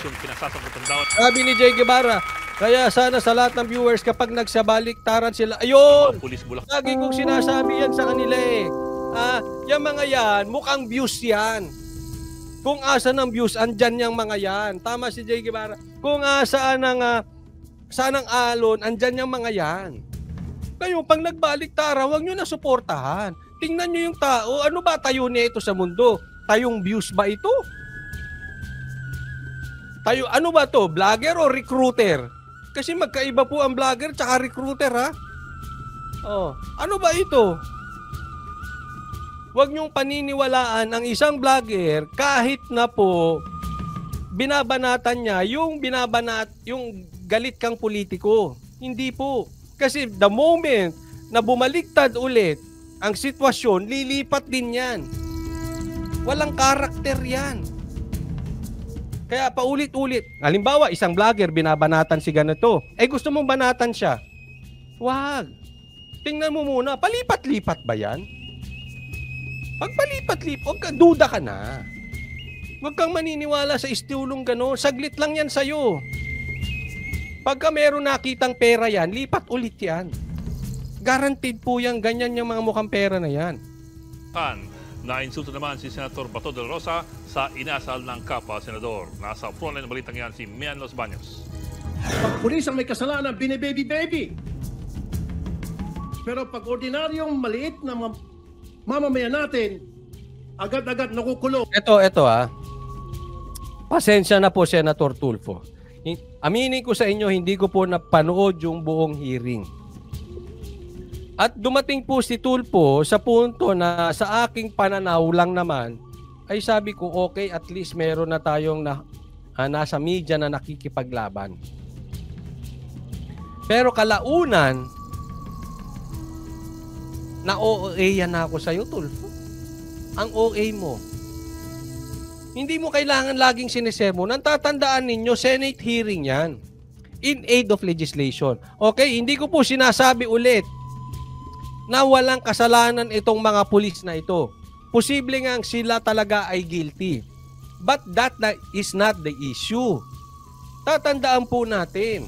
operasyong pinasasakutan daw. Sabi ni Jay Guevara, kaya sana sa lahat ng viewers kapag nagsabaliktaran sila, ayun! Pulis Bulacan. Lagi kong sinasabi yan sa kanila eh. Yung mga yan, mukhang views yan. Kung asa ng views, andyan yung mga yan. Tama si Jay Guevara. Kung saan ang alon, andyan yung mga yan. Kayo, pag nagbaliktaran, huwag nyo na suportahan. Tingnan nyo yung tao. Ano ba tayo nito sa mundo? Tayong views ba ito? Tayo, ano ba to? Vlogger o recruiter? Kasi magkaiba po ang vlogger tsaka recruiter, ha? Oh, ano ba ito? Huwag niyong paniniwalaan ang isang vlogger kahit na po binabanatan niya yung galit kang politiko. Hindi po. Kasi the moment na bumaliktad ulit ang sitwasyon, lilipat din yan. Walang karakter yan. Kaya paulit-ulit. Halimbawa, isang vlogger, binabanatan si ganito. Gusto mong banatan siya. Wag. Tingnan mo muna, palipat-lipat ba yan? Pag palipat-lipat, huwag ka, duda ka na. Huwag kang maniniwala sa istulong gano'n. Saglit lang yan sa'yo. Pagka meron nakitang pera yan, lipat ulit yan. Guaranteed po yan, ganyan yung mga mukhang pera na yan. Nainsulto naman si Senator Bato de la Rosa sa inasal ng kapwa senador. Nasa frontline ng balitang yan si Mian Los Baños. Pag pulis ang may kasalanan, bine-baby-baby. Pero pag ordinaryong maliit na mamamayan natin, agad-agad nakukulong. Ito Pasensya na po, Senator Tulfo. Aminin ko sa inyo, hindi ko po napanood yung buong hearing. At dumating po si Tulfo sa punto na sa aking pananaw lang naman, ay sabi ko, okay, at least meron na tayong nasa media na nakikipaglaban. Pero kalaunan, na OA yan ako sa'yo, Tulfo. Ang OA mo. Hindi mo kailangan laging sinisermon. Ang tatandaan ninyo, Senate hearing yan. In aid of legislation. Okay, hindi ko po sinasabi ulit na walang kasalanan itong mga pulis na ito. Posible nga sila talaga ay guilty. But that is not the issue. Tatandaan po natin,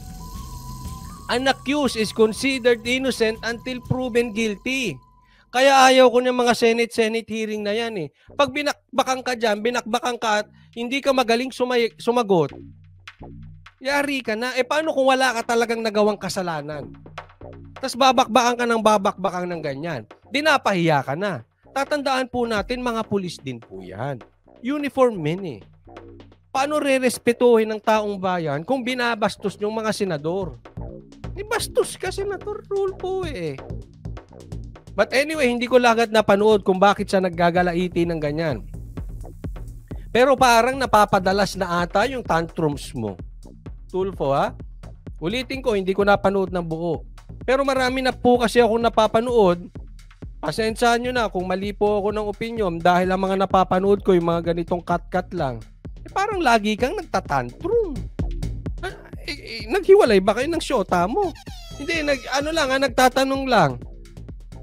an accused is considered innocent until proven guilty. Kaya ayaw ko ng mga Senate hearing na yan eh. Pag binakbakan ka dyan, binakbakan ka at hindi ka magaling sumagot, yari ka na. Paano kung wala ka talagang nagawang kasalanan? Tapos babakbakan ng ganyan. Dinapahiya ka na. Tatandaan po natin, mga pulis din po yan. Uniform men eh. Paano re-respetuhin ng taong bayan kung binabastos yung mga senador? Bastos ka, Senator Tulfo eh. But anyway, hindi ko lagad napanood kung bakit siya naggagalaiti ng ganyan. Pero parang napapadalas na ata yung tantrums mo. Tulfo, ha? Ulitin ko, hindi ko napanood ng buo. Pero marami na po kasi akong napapanood. Pasensyahan nyo na kung mali po ako ng opinion dahil ang mga napapanood ko yung mga ganitong cut-cut lang. Parang lagi kang nagtatantrum. Naghiwalay ba kayo ng syota mo? Hindi, nagtatanong lang.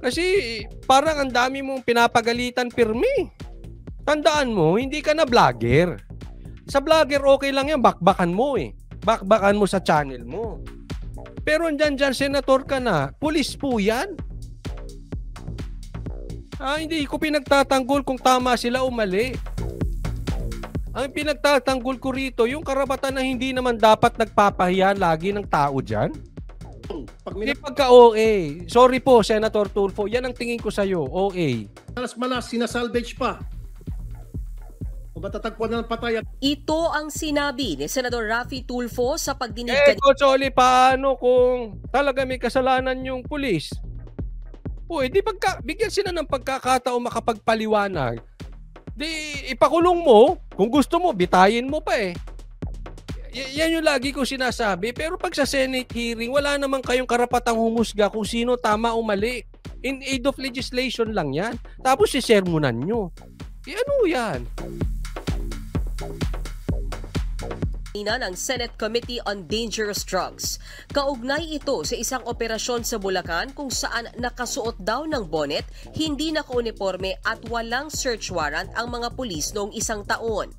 Kasi parang ang dami mong pinapagalitan pirmi. Tandaan mo, hindi ka na vlogger. Sa vlogger, okay lang yan, bakbakan mo eh. Bakbakan mo sa channel mo. Pero dyan, senator ka na, pulis po yan. Hindi ko pinagtatanggol kung tama sila o mali. Ang pinagtatanggol ko rito, yung karapatan na hindi naman dapat nagpapahiya lagi ng tao dyan. Hindi pagka-OA. Sorry po, Senator Tulfo. Yan ang tingin ko sa'yo, OA. Malas, sinasalvage pa. O matatagpuan na ng patayan. Ito ang sinabi ni Senador Raffy Tulfo sa pagdinig Coach Oli, paano kung talaga may kasalanan yung pulis? Di bigyan sila ng pagkakataon makapagpaliwanag. Di ipakulong mo, kung gusto mo, bitayin mo pa eh. Yan yung lagi ko sinasabi. Pero pag sa Senate hearing, wala naman kayong karapatang humusga kung sino tama o mali. In aid of legislation lang yan. Tapos sisermonan nyo. Ano yan? ng Senate Committee on Dangerous Drugs. Kaugnay ito sa isang operasyon sa Bulacan kung saan nakasuot daw ng bonnet, hindi nakauniforme at walang search warrant ang mga pulis noong isang taon.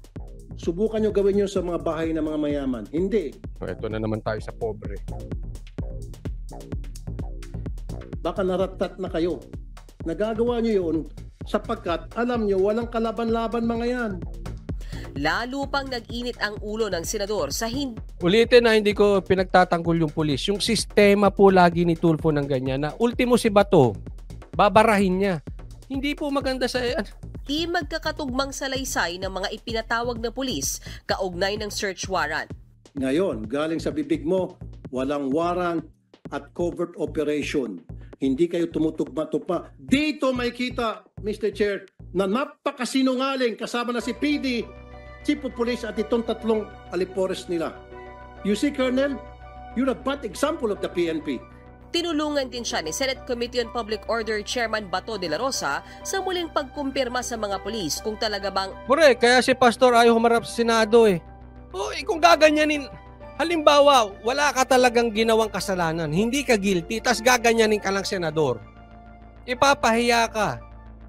Subukan nyo gawin nyo sa mga bahay ng mga mayaman. Hindi. Ito na naman tayo sa pobre. Baka naratat na kayo. Nagagawa nyo yun sapagkat alam nyo walang kalaban-laban mga yan. Lalo pang nag-init ang ulo ng senador sa hindi Ulitin na hindi ko pinagtatanggol yung pulis. Yung sistema po lagi ni Tulfo ng ganyan na ultimo si Bato, babarahin niya. Hindi po maganda sa... magkakatugmang salaysay ng mga ipinatawag na pulis kaugnay ng search warrant. Ngayon, galing sa bibig mo, walang warrant at covert operation. Hindi kayo tumutugma-tugma. Dito may kita, Mr. Chair, na napakasinungaling kasama na si PD, Chief of Police at itong tatlong alipores nila. You see, Colonel, you're a bad example of the PNP. Tinulungan din siya ni Senate Committee on Public Order Chairman Bato de la Rosa sa muling pagkumpirma sa mga pulis kung talaga bang Bure, kaya si Pastor ayaw humarap sa Senado eh. Kung gaganyanin, halimbawa, wala ka talagang ginawang kasalanan, hindi ka guilty, tas gaganyanin ka lang senador. Ipapahiya ka.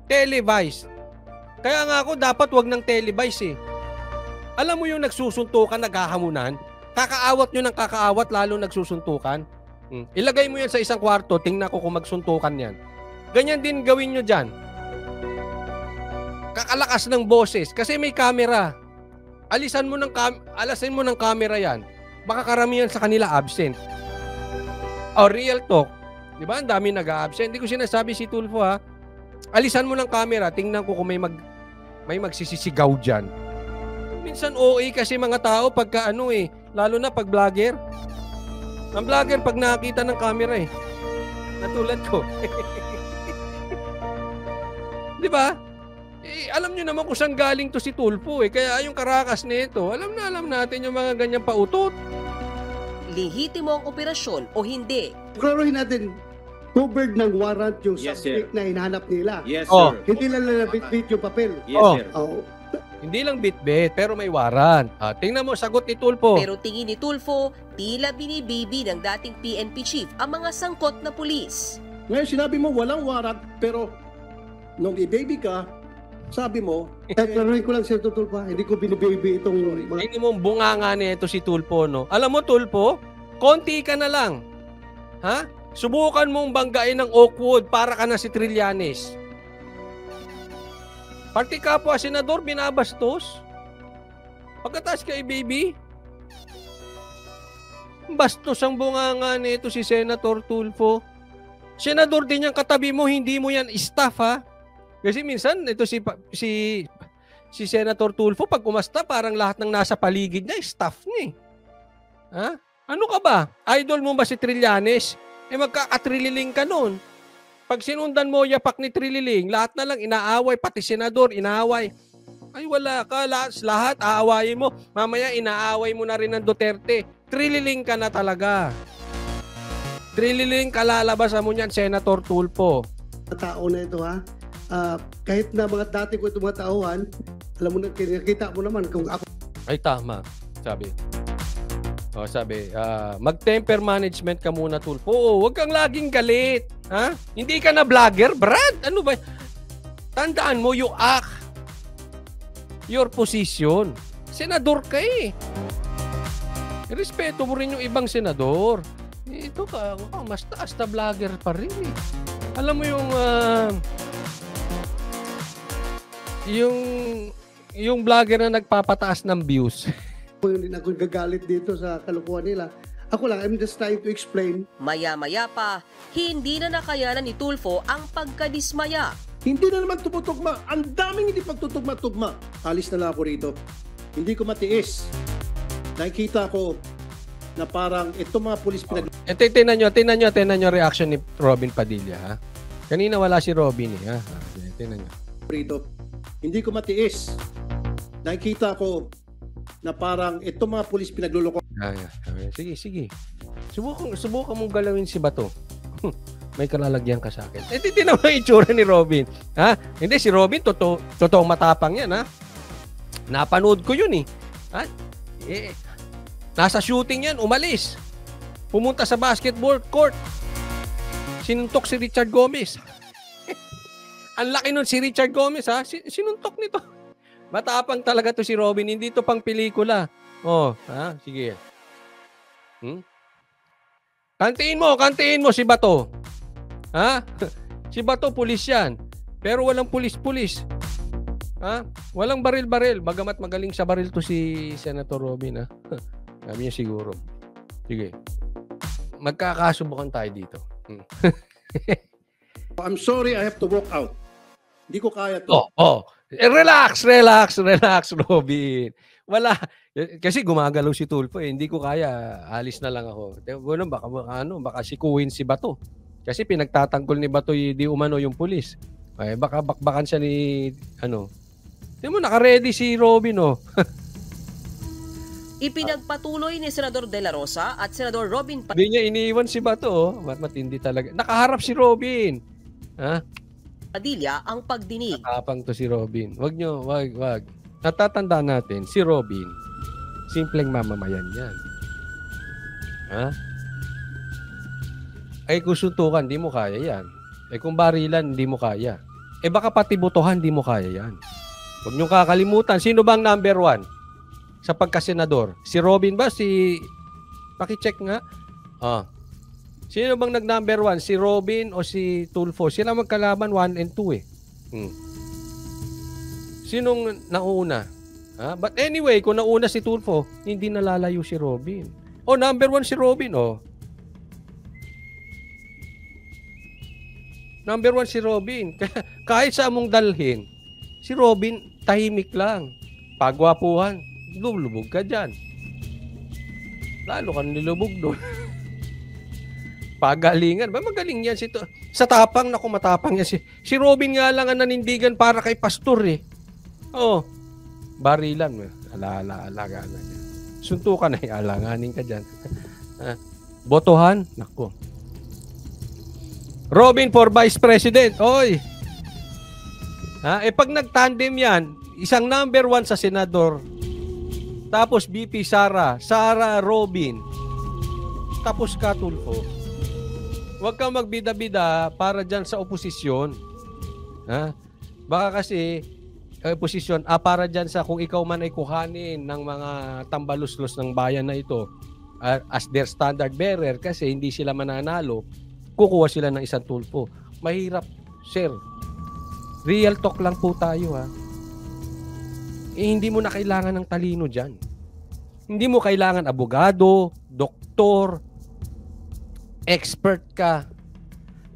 Televise. Kaya nga ako, dapat wag ng televise eh. Alam mo yung nagsusuntukan, naghahamunan, kakaawat nyo ng kakaawat, lalo nagsusuntukan. Ilagay mo yan sa isang kwarto, tingnan ko kung magsuntukan yan. Ganyan din gawin nyo dyan. Kakalakas ng boses, kasi may camera. Alasin mo ng camera yan. Baka karamihan sa kanila absent. O real talk. Di ba? Ang dami nag-absent. Hindi ko sinasabi si Tulfo ha. Alisan mo ng camera, tingnan ko kung may magsisisigaw dyan. Minsan OA kasi mga tao pagka lalo na pag vlogger. Ang vlogger pag nakakita ng camera eh. Natulad ko. Di ba? Alam nyo naman kung saan galing to si Tulfo eh. Kaya yung karakas nito, alam natin yung mga ganyang pautot. lehitimo ang operasyon o hindi. Klaruhin natin, covered ng warrant yung Yes, subject na hinahanap nila. Yes, Oh. sir. Hindi lang na bit yung papel. Yes, Oh. sir. Oh, Hindi lang bit-bit, pero may warrant. Tingnan mo, sagot ni Tulfo. Pero tingin ni Tulfo, tila binibibi ng dating PNP chief ang mga sangkot na pulis. Ngayon sinabi mo walang warrant, pero nung i-baby ka, sabi mo, klaruhin ko lang, Sir Tulfo, hindi ko binibaby itong mga... Tingnan mo, bunganga nito si Tulfo, no? Alam mo, Tulfo, konti ka na lang. Ha? Subukan mong banggain ng Oakwood para ka na si Trillanes. Parti kapwa senador, binabastos. Pagkatas kay baby, bastos ang bunganga nito si Senator Tulfo. Senador din yung katabi mo, hindi mo yan staff, ha? Kasi minsan, ito si Senator Tulfo, pag umasta, parang lahat ng nasa paligid niya, staff niya eh. Ha? Ano ka ba? Idol mo ba si Trillanes? Magkakatrililing ka nun. Pag sinundan mo yapak ni Trililing, lahat na lang inaaway, pati senador, inaaway. Ay wala ka, lahat aawayin mo. Mamaya inaaway mo na rin ng Duterte. Trililing ka na talaga. Trililing kalalabasan mo niyan, Senator Tulfo. tao na ito, ha? Kahit na mga dati ko itong mga tauhan, alam mo na, kinakita mo naman kung ako Ay tama, sabi. Mag-temper management ka muna, Tulfo. Oo, huwag kang laging galit. Ha? Hindi ka na vlogger, Brad. Ano ba? Tandaan mo, you act your position. Senador ka eh. Respeto mo rin yung ibang senador. Ito ka, mas taas na vlogger pa rin eh. Alam mo yung vlogger na nagpapataas ng views. hindi na ako gagalit dito sa kalukuhan nila. Ako lang, I'm just trying to explain. Maya-maya pa, hindi na nakayanan ni Tulfo ang pagkadismaya. hindi na naman tumutugma. Ang daming hindi pagtutugma-tugma. Alis na lang ako rito. Hindi ko matiis. Nakikita ko na parang itong mga pulis pinag... Tingnan nyo reaction ni Robin Padilla, ha? Kanina wala si Robin, eh, ha? Tingnan nyo. rito. Hindi ko matiis. Nakikita ko na parang itong mga pulis pinagluloko. Sige. Subukan mong galawin si Bato. May kalalagyan ka sa akin. Tingnan mo yung itsura ni Robin. Ha? Hindi, si Robin, totoong matapang yan, ha? Napanood ko yun, eh. Ha? Nasa shooting yan, umalis. Pumunta sa basketball court. Sinuntok si Richard Gomez. Ang laki nun si Richard Gomez, ha? Sinuntok nito. Matapang talaga to si Robin. Hindi to pang pelikula. Oh, ha? Sige. Kantiin mo si Bato. Ha? Si Bato, pulis yan. Pero walang pulis-pulis. Ha? Walang baril-baril. Bagamat magaling sa baril to si Senator Robin, ha? Sabi niya siguro. Sige. Magkakasubukan tayo dito. I'm sorry, I have to walk out. Hindi ko kaya to. Relax, Robin. Wala. Kasi gumagalaw si Tulfo eh. Hindi ko kaya. Alis na lang ako. Bueno, baka sikuhin si Bato. Kasi pinagtatanggol ni Bato di umano yung pulis. Ay, baka bakbakan siya ni Hindi mo, naka-ready si Robin, oh. Ipinagpatuloy ni Senador De La Rosa at Senador Robin Hindi niya iniiwan si Bato, oh. Matindi talaga. Nakaharap si Robin. Ha? Padilla ang pagdinig. Nakapang to si Robin. Wag. Natatandaan natin, si Robin, simpleng mamamayan yan. Ha? Ay kung suntukan, di mo kaya yan. Eh kung barilan, di mo kaya. Eh baka pati botohan, di mo kaya yan. Huwag niyong kakalimutan, sino bang number 1 sa pagkasenador? Si Robin ba? Pakicheck nga. Sino bang nag-number 1? Si Robin o si Tulfo? Sila magkalaban 1 and 2 eh. Sinong nauna? But anyway, kung nauna si Tulfo, hindi nalalayo si Robin. Number 1 si Robin, Number 1 si Robin. Kahit sa mong dalhin, si Robin tahimik lang. Pagwapuhan, lulubog ka dyan. Lalo ka nilubog doon. Pagalingan. Ba magaling yan sa tapang, naku matapang yan si Robin nga lang ang nanindigan para kay pastor eh. Barilan. Alaga na yan. Suntukan na alanganin ka dyan. Botohan, naku. Robin for Vice President. Oy. Pag nag-tandem yan, isang number 1 sa senador, tapos BP Sara Robin, tapos ka Tulfo. Huwag kang magbida-bida para dyan sa oposisyon. Baka kasi oposisyon, para dyan sa kung ikaw man ay kuhanin ng mga tambaluslos ng bayan na ito as their standard bearer kasi hindi sila mananalo, kukuha sila ng isang Tulfo. Mahirap, sir. Real talk lang po tayo, ha. Hindi mo na kailangan ng talino dyan. Hindi mo kailangan abogado, doktor, expert ka.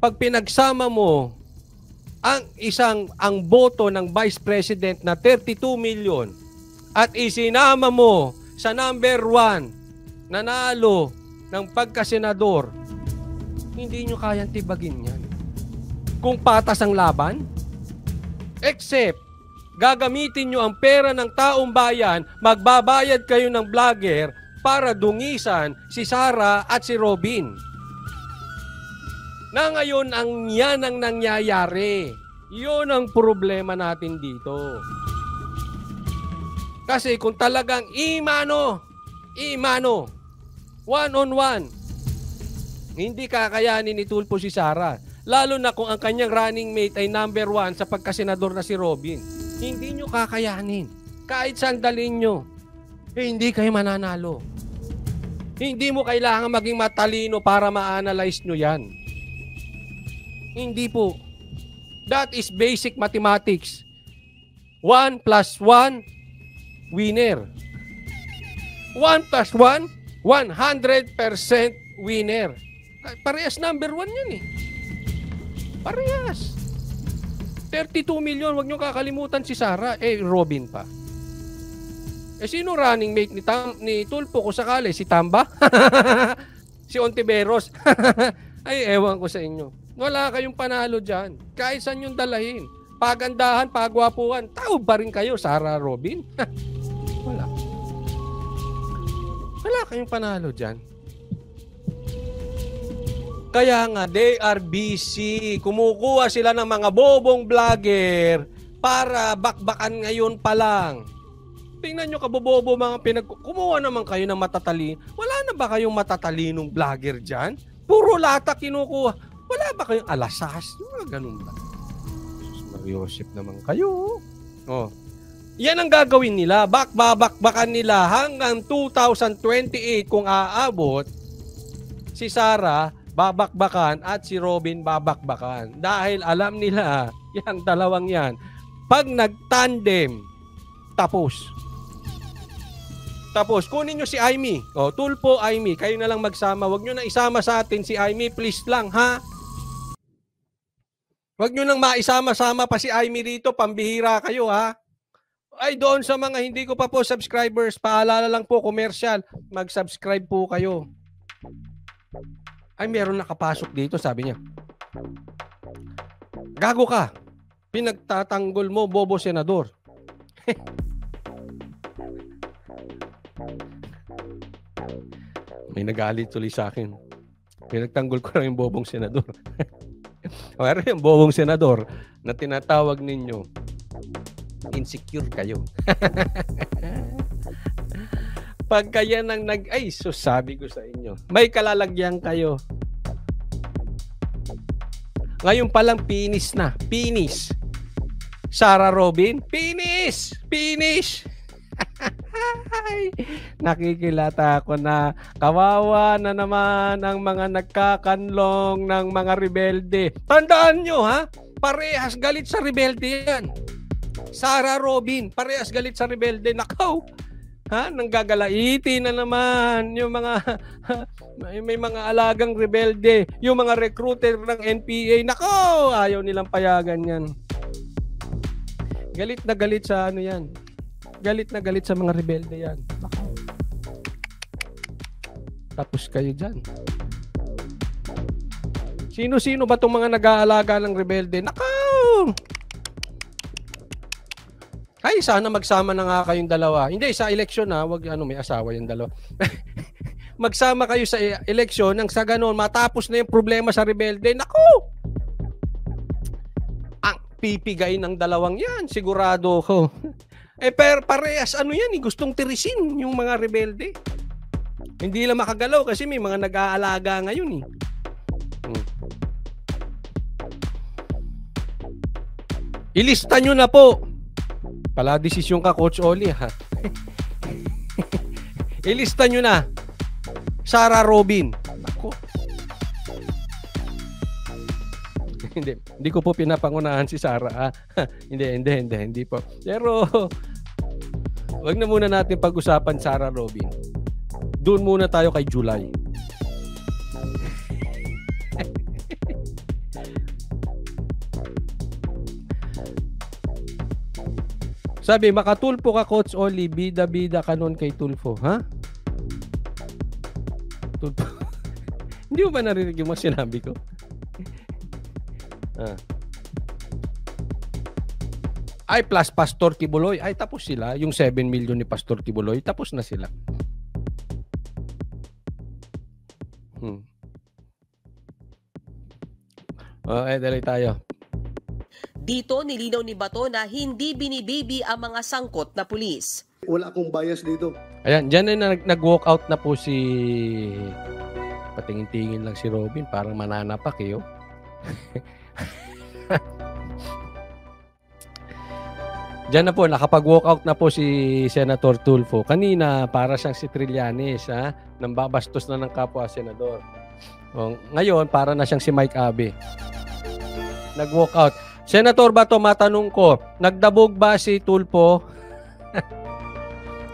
Pag pinagsama mo ang boto ng Vice President na 32 million at isinama mo sa number 1 nanalo ng pagkasenador, hindi nyo kayang tibagin yan. Kung patas ang laban, except gagamitin nyo ang pera ng taong bayan, magbabayad kayo ng vlogger para dungisan si Sara at si Robin. Na ngayon yan ang nangyayari. Yun ang problema natin dito. Kasi kung talagang imano, one-on-one, hindi kakayanin ni Tulfo si Sara. Lalo na kung ang kanyang running mate ay number 1 sa pagkasenador na si Robin. Hindi nyo kakayanin. Kahit saan dalhin nyo, hindi kayo mananalo. Hindi mo kailangan maging matalino para ma-analyze nyo yan. Hindi po. That is basic mathematics. 1 plus 1, winner. 1 plus 1, 100% winner. Parehas number 1 yan eh. Parehas. 32 million, wag nyo kakalimutan si Sara. Robin pa. Sino running mate ni Tulfo kung sakali? Si Tamba? Si Ontiveros? Ay, ewan ko sa inyo. Wala kayong panalo dyan. Kahit saan yung dalahin. Pagandahan, pagwapuan, tao ba rin kayo, Sara, Robin? Wala. Wala kayong panalo dyan. Kaya nga, they are busy. Kumukuha sila ng mga bobong vlogger para bakbakan ngayon pa lang. Tingnan nyo kabobobo mga kumuha naman kayo ng matatalino. Wala na ba kayong matatalinong vlogger dyan? Puro lata kinukuha. Wala ba kayong alasas? Ganun ba? Sus, Mariosip naman kayo. Yan ang gagawin nila. Babakbakan nila hanggang 2028 kung aabot si Sara babakbakan at si Robin babakbakan. Dahil alam nila, yan dalawang yan, pag nag-tandem, tapos. Tapos, kunin nyo si Aimee. O, Tulfo, Aimee, kayo na lang magsama. Huwag nyo na isama sa atin si Aimee, please lang, ha? Huwag nyo nang maisama-sama pa si Aimee rito, pambihira kayo, ha? Ay, doon sa mga hindi ko pa po subscribers, paalala lang po, commercial, mag-subscribe po kayo. Ay, meron nakapasok dito, sabi niya. Gago ka. Pinagtatanggol mo, bobo senador. May nagalit tuloy sa akin. Pinagtanggol ko lang yung bobong senador. Pero yung bobong senador na tinatawag ninyo, insecure kayo. Pagka yan ang ay, so sabi ko sa inyo, may kalalagyan kayo. Ngayon palang finish na. Finish. Sara Robin, finish! Finish! Nakikilata ako na kawawa na naman ang mga nagkakanlong ng mga rebelde. Tandaan nyo, ha? Parehas galit sa rebelde yan. Sara Robin, parehas galit sa rebelde. Nakaw! Ha? Nanggagalaiti na naman yung mga may mga alagang rebelde, yung mga recruiter ng NPA. Nako, ayaw nilang payagan yan. Galit na galit sa ano yan. Galit na galit sa mga rebelde yan. Nako. Tapos kayo dyan. Sino-sino ba itong mga nag-aalaga ng rebelde? Nako! Ay, sana magsama na nga kayong dalawa. Hindi, sa eleksyon na, wag may asawa yung dalawa. Magsama kayo sa eleksyon nang sa ganon, matapos na yung problema sa rebelde. Naku! Ang pipigay ng dalawang yan, sigurado ko. Pero parehas, yan, gustong tirisin yung mga rebelde. Hindi lang makagalaw kasi may mga nag-aalaga ngayon. Ilista nyo na po. Pala desisyon ka, Coach Oli, ha? Ilista nyo na. Sara Robin. Ako. Hindi ko po pinapangunahan si Sara, ha? Hindi po. Pero, wag na muna natin pag-usapan Sara Robin. Doon muna tayo kay July. Sabi, makatulpo ka, Coach Oli, bida-bida ka nun kay Tulfo, ha? Tulfo. Hindi mo ba narinig yung mga sinabi ko? Ay, plus Pastor Kibuloy. Ay, tapos sila. Yung 7 million ni Pastor Kibuloy, tapos na sila. Dali tayo. Dito nilinaw ni Bato na hindi binibibi ang mga sangkot na pulis. Wala akong bias dito. Ayan, dyan na nag-walk out na po si... Patingin-tingin lang si Robin, parang mananapak eh. Diyan na po, nakapag-walk out na po si Senator Tulfo. Kanina, para siyang si Trillanes, ha? Nang babastos na ng kapwa senador. Ngayon, para na siyang si Mike Abe. Nag-walk out. Senator Bato, matanong ko, nagdabog ba si Tulfo?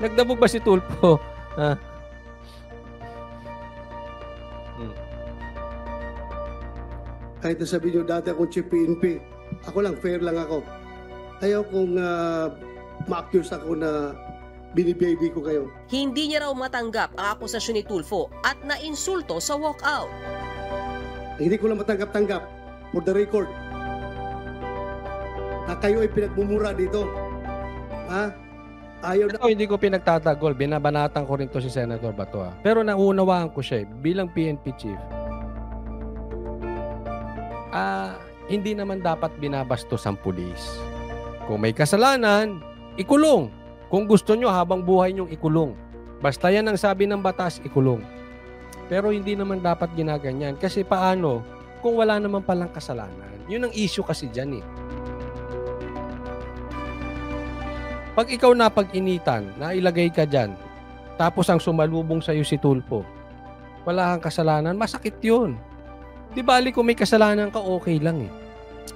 Nagdabog ba si Tulfo? Kahit nasabi nyo dati akong chief PNP, ako lang, fair lang ako. Ayaw kong ma-accuse ako na binibaby ko kayo. Hindi niya raw matanggap ang akusasyon ni Tulfo at nainsulto sa walkout. Hindi ko lang matanggap-tanggap, for the record, na kayo ay pinagmumura dito. Ha? Ayaw na... Ako, hindi ko pinagtatagol. Binabanatan ko rin to si Senator Bato. Pero naunawaan ko siya bilang PNP chief. Hindi naman dapat binabastos ang pulis. Kung may kasalanan, ikulong. Kung gusto nyo, habang buhay nyong ikulong. Basta yan ang sabi ng batas, ikulong. Pero hindi naman dapat ginaganyan. Kasi paano kung wala naman palang kasalanan? Yun ang issue kasi dyan eh. Pag ikaw napag-initan, nailagay ka dyan, tapos ang sumalubong sa'yo si Tulfo, wala kang kasalanan, masakit yun. Di bali kung may kasalanan ka, okay lang eh.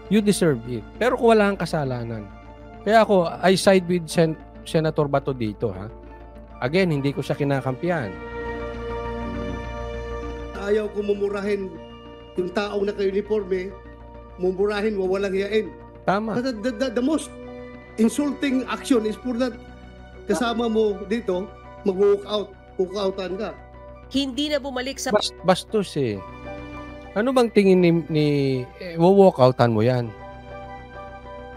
You deserve it. Pero kung wala kang kasalanan, kaya ako, I side with Senator Bato dito, ha? Again, hindi ko siya kinakampihan. Ayaw ko mumurahin yung taong naka-uniforme, mumurahin, wawalang hiyain. Tama. The most insulting action is for that kasama mo dito, mag-walk out, walk-outan ka. Hindi na bumalik sa Bastos eh. Ano bang tingin ni walk-outan mo yan?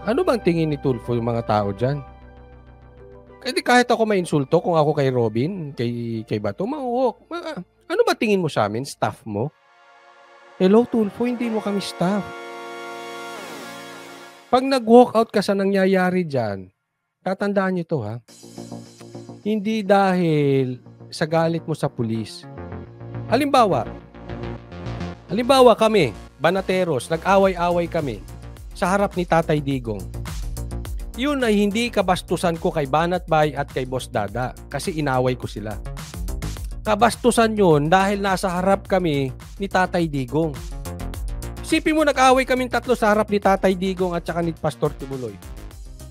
Ano bang tingin ni Tulfo yung mga tao dyan? Kasi kahit ako mainsulto, kung ako kay Robin, kay Bato, ma-walk. Ano ba tingin mo sa amin? Staff mo? Hello, Tulfo, hindi mo kami staff. Pag nag-walk out ka sa nangyayari dyan, tatandaan nyo to, ha? Hindi dahil sa galit mo sa pulis. Halimbawa kami, Banateros, nag-away-away kami sa harap ni Tatay Digong. Yun ay hindi kabastusan ko kay Banat Bay at kay Boss Dada kasi inaway ko sila. Kabastusan yun dahil nasa harap kami ni Tatay Digong. Isipin mo, nag-away kaming tatlo sa harap ni Tatay Digong at saka ni Pastor Tibuloy.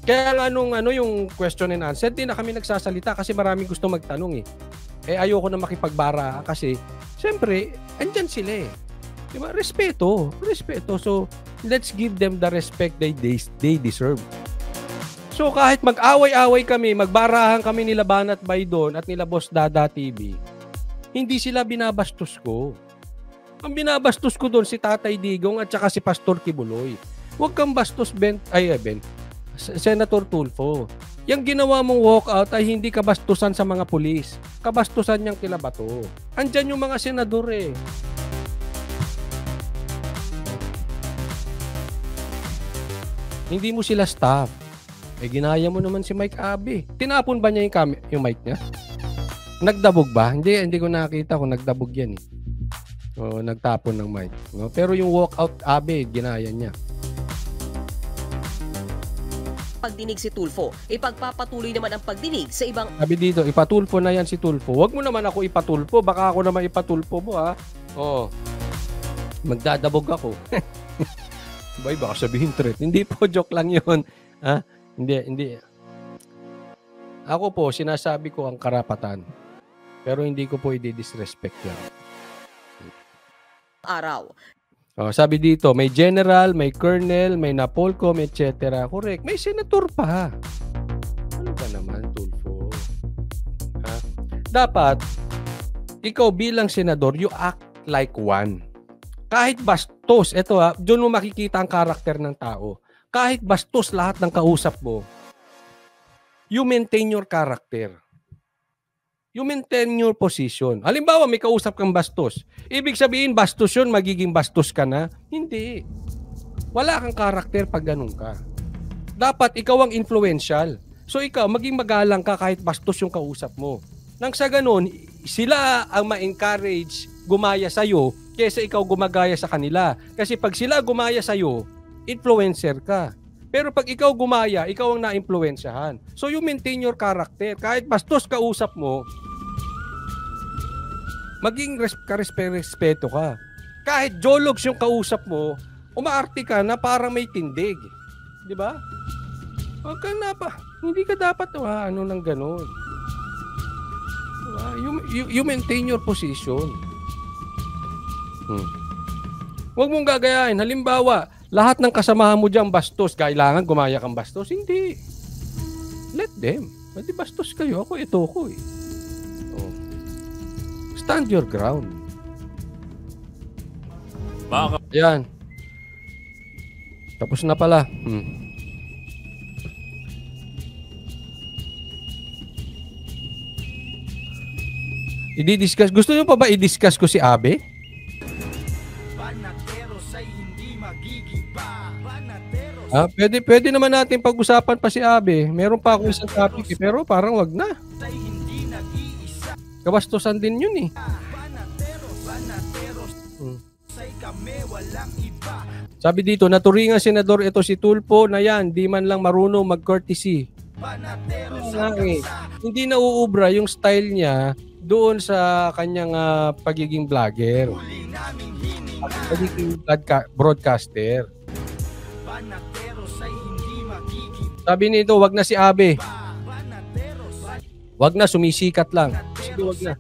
Kaya nga yung question and answer, di na kami nagsasalita kasi maraming gusto magtanong eh. Ayoko na makipagbara kasi siyempre, andyan sila eh. Diba? Respeto. So, let's give them the respect they deserve. So, kahit mag-away-away kami, magbarahan kami nila Banat Bay doon at nila Boss Dada TV, hindi sila binabastos ko. Ang binabastos ko doon si Tatay Digong at saka si Pastor Kibuloy. Huwag kang bastos, Senator Tulfo. Yung ginawa mong walkout ay hindi kabastusan sa mga pulis. Kabastusan niyang kila Bato. Andyan yung mga senador eh. Hindi mo sila staff. Ginaya mo naman si Mike Abe. Tinapon ba niya yung mic niya? Nagdabog ba? Hindi ko nakita kung nagdabog yan eh. O, nagtapon ng mic. No? Pero yung walkout Abe, ginaya niya. pagdinig si Tulfo, ipagpapatuloy naman ang pagdinig sa ibang... Sabi dito, ipatulfo na yan si Tulfo. Huwag mo naman ako ipatulfo. Baka ako naman ipatulfo mo ha. Oo. Magdadabog ako. Boy, baka sabihin threat. Hindi po, joke lang yun. Ha? Hindi. Ako po, sinasabi ko ang karapatan. Pero hindi ko po i-disrespect yan. Araw. Sabi dito, may general, may colonel, may napolcom, etc. Correct. May senator pa. Ano ba naman, Tulfo? Ha? Dapat, ikaw bilang senador, you act like one. Kahit bastos, eto ha, doon mo makikita ang karakter ng tao. Kahit bastos lahat ng kausap mo, you maintain your character. You maintain your position. Halimbawa, may kausap kang bastos. Ibig sabihin, bastos yun, magiging bastos ka na? Hindi. Wala kang karakter pag ganun ka. Dapat ikaw ang influential. So ikaw, maging magalang ka kahit bastos yung kausap mo. Nang sa ganun, sila ang ma-encourage gumaya sa'yo kaysa ikaw gumagaya sa kanila. Kasi pag sila gumaya sa'yo, influencer ka. Pero pag ikaw gumaya, ikaw ang na-influensyahan. So you maintain your character. Kahit bastos kausap mo, maging respeto ka. Kahit jologs yung kausap mo, umaarte ka na parang may tindig. Di ba? Huwag ka na pa. Hindi ka dapat ano ng ganun. Diba? You maintain your position. Huwag mong gagayahin. Halimbawa, lahat ng kasamahan mo dyan bastos, kailangan gumaya kang bastos. Hindi. Let them. Pwede bastos kayo. Ako, ito ko eh. Stand your ground. Yan. Tapos na pala. I-discuss. Gusto niyo pa ba i-discuss ko si Abe? Pwede naman natin pag-usapan pa si Abe. Meron pa akong isang topic pero parang wag na. Kabastusan din yun eh. Sabi dito, naturingan senador ito si Tulfo na yan, di man lang marunong mag-courtesy. Hindi na uubra yung style niya doon sa kanyang pagiging vlogger. Pagiging broadcaster. Sabi nito, wag na si Abe. Wag na, sumisikat lang. Sige, wag na.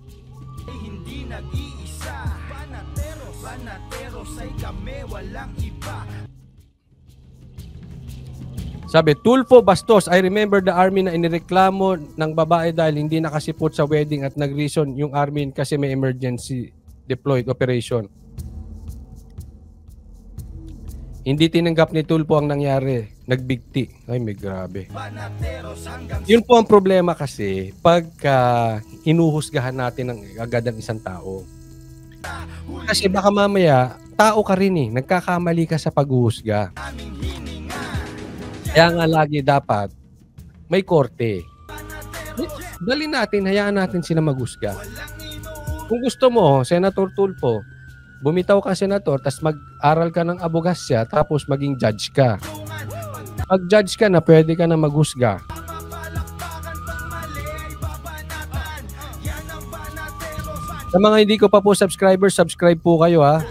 Sabi, Tulfo Bastos, I remember the army na inireklamo ng babae dahil hindi nakasipot sa wedding at nag-reason yung army kasi may emergency deployed operation. Hindi tinanggap ni Tulfo ang nangyari. Nagbigti. Ay, may grabe. Yun po ang problema kasi pagka inuhusgahan natin agad ang isang tao. Kasi baka mamaya, tao ka rin eh. Nagkakamali ka sa paghuhusga. Kaya nga lagi dapat may korte. Dali natin, hayaan natin sila maghusga. Kung gusto mo, Senator Tulfo, bumitaw ka senator, tapos mag-aral ka ng abogasya, tapos maging judge ka. Pag-judge ka na, pwede ka na maghusga. Sa mga hindi ko pa po subscribers, subscribe po kayo ha.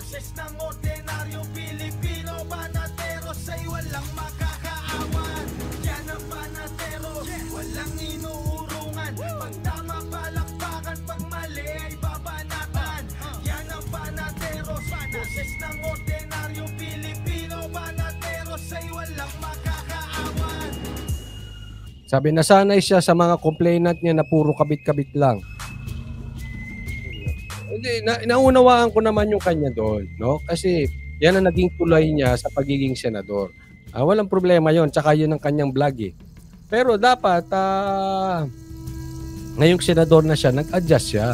Sabi, nasanay siya sa mga complainant niya na puro kabit-kabit lang. Hindi, naunawaan ko naman yung kanya doon, no? Kasi yan ang naging tulay niya sa pagiging senador. Walang problema yon, tsaka yun ang kanyang vlog eh. Pero dapat, ngayong senador na siya, nag-adjust siya.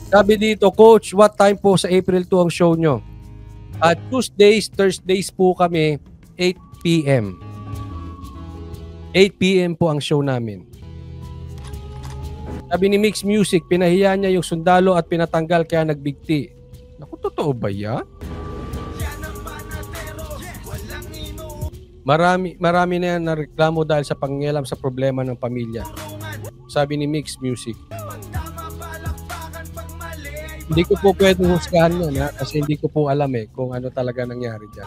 Sabi dito, Coach, what time po sa April 2 ang show nyo? Tuesdays, Thursdays po kami, 8 p.m. 8 p.m. po ang show namin. Sabi ni Mix Music, pinahiya niya yung sundalo at pinatanggal kaya nagbigti. Naku, totoo ba yan? Marami na yan na reklamo dahil sa pangingialam sa problema ng pamilya. Sabi ni Mix Music. Hindi ko po pwedeng husgahan yan kasi hindi ko po alam kung ano talaga nangyari dyan.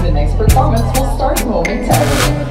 The next performance will start momentarily.